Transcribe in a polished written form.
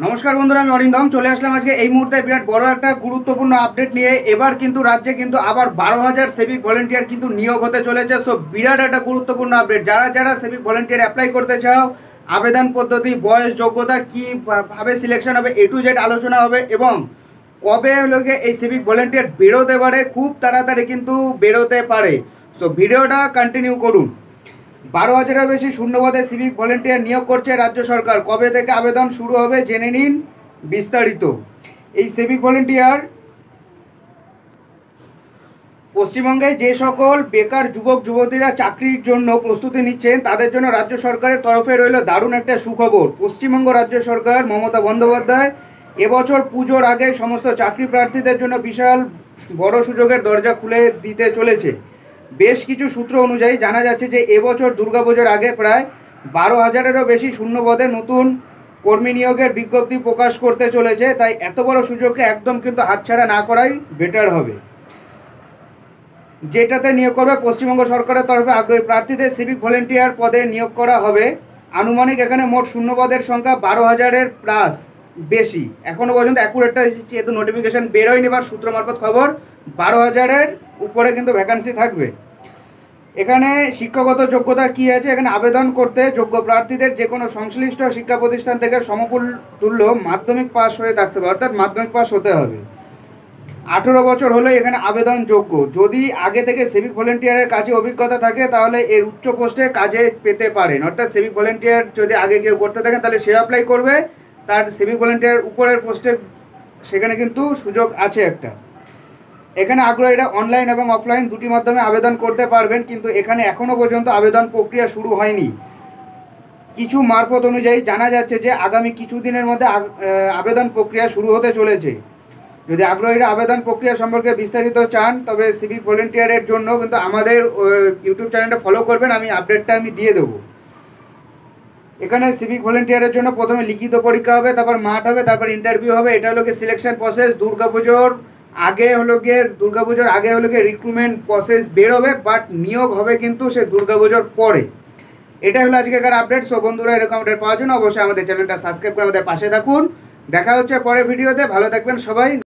নমস্কার বন্ধুরা, আমি অরিন্দম চলে আসলাম আজকে এই মুহূর্তে বিরাট বড় একটা গুরুত্বপূর্ণ আপডেট নিয়ে। এবার কিন্তু রাজ্যে কিন্তু আবার 12,000 সিভিক ভলেন্টিয়ার কিন্তু নিয়োগ হতে চলেছে। সো বিরাট একটা গুরুত্বপূর্ণ আপডেট। যারা যারা সিভিক ভলেন্টিয়ার অ্যাপ্লাই করতে চাও, আবেদন পদ্ধতি, বয়স, যোগ্যতা, কীভাবে সিলেকশন হবে, A to Z আলোচনা হবে এবং কবে লোকে এই সিভিক ভলেন্টিয়ার বেরোতে পারে, খুব তাড়াতাড়ি কিন্তু বেরোতে পারে। সো ভিডিওটা কন্টিনিউ করুন। 12,000-এর বেশি শূন্যপদে সিভিক ভলেন্টিয়ার নিয়োগ করছে রাজ্য সরকার। কবে থেকে আবেদন শুরু হবে জেনে নিন বিস্তারিত। এই সিভিক ভলেন্টিয়ার পশ্চিমবঙ্গে যে সকল বেকার যুবক যুবতীরা চাকরির জন্য প্রস্তুতি নিচ্ছেন তাদের জন্য রাজ্য সরকারের তরফে রইল দারুণ একটা সুখবর। পশ্চিমবঙ্গ রাজ্য সরকার মমতা বন্দ্যোপাধ্যায় এবছর পুজোর আগে সমস্ত চাকরি প্রার্থীদের জন্য বিশাল বড় সুযোগের দরজা খুলে দিতে চলেছে। বেশ কিছু সূত্র অনুযায়ী জানা যাচ্ছে যে এবছর দুর্গাপুজোর আগে প্রায় 12,000-এরও বেশি শূন্যপদে নতুন কর্মী নিয়োগের বিজ্ঞপ্তি প্রকাশ করতে চলেছে। তাই এত বড় সুযোগকে একদম কিন্তু হাতছাড়া না করাই বেটার হবে। যেটাতে নিয়োগ করবে পশ্চিমবঙ্গ সরকারের তরফে আগ্রহী প্রার্থীদের সিভিক ভলেন্টিয়ার পদে নিয়োগ করা হবে। আনুমানিক এখানে মোট শূন্যপদের সংখ্যা 12,000-এর প্লাস বেশি। এখনও পর্যন্ত অ্যাকুরেটটা যেহেতু নোটিফিকেশান বেরোয়নি বা সূত্র মারফত খবর, 12,000-এর উপরে কিন্তু ভ্যাকান্সি থাকবে। এখানে শিক্ষাগত যোগ্যতা কী আছে, এখানে আবেদন করতে যোগ্য প্রার্থীদের যে কোনো সংশ্লিষ্ট শিক্ষা প্রতিষ্ঠান থেকে সমতুল্য মাধ্যমিক পাস হয়ে থাকতে হবে, অর্থাৎ মাধ্যমিক পাস হতে হবে। 18 বছর হলে এখানে আবেদনযোগ্য। যদি আগে থেকে সিভিক ভলেন্টিয়ারের কাজে অভিজ্ঞতা থাকে তাহলে এর উচ্চ পোস্টে কাজে পেতে পারেন। অর্থাৎ সিভিক ভলেন্টিয়ার যদি আগে কেউ করতে থাকেন তাহলে সে অ্যাপ্লাই করবে, তার সিভিক ভলেন্টিয়ার উপরের পোস্টে সেখানে কিন্তু সুযোগ আছে একটা। এখানে আগ্রহীরা অনলাইন এবং অফলাইন দুটি মাধ্যমে আবেদন করতে পারবেন, কিন্তু এখানে এখনও পর্যন্ত আবেদন প্রক্রিয়া শুরু হয়নি। কিছু মারফত অনুযায়ী জানা যাচ্ছে যে আগামী কিছুদিনের মধ্যে আবেদন প্রক্রিয়া শুরু হতে চলেছে। যদি আগ্রহীরা আবেদন প্রক্রিয়া সম্পর্কে বিস্তারিত চান তবে সিভিক ভলেন্টিয়ারের জন্য কিন্তু আমাদের ইউটিউব চ্যানেলটা ফলো করবেন, আমি আপডেটটা দিয়ে দেবো। এখানে সিভিক ভলেন্টিয়ারের জন্য প্রথমে লিখিত পরীক্ষা হবে, তারপর মাঠ হবে, তারপর ইন্টারভিউ হবে। এটা হলো গিয়ে সিলেকশন প্রসেস। দুর্গাপুজোর আগে হলো গিয়ে রিক্রুটমেন্ট প্রসেস বেরোবে, বাট নিয়োগ হবে কিন্তু সে দুর্গাপুজোর পরে। এটাই হলো আজকেকার আপডেট। সো বন্ধুরা, এরকম আপডেট পাওয়ার জন্য অবশ্যই আমাদের চ্যানেলটা সাবস্ক্রাইব করে আমাদের পাশে থাকুন। দেখা হচ্ছে পরের ভিডিওতে। ভালো থাকবেন সবাই।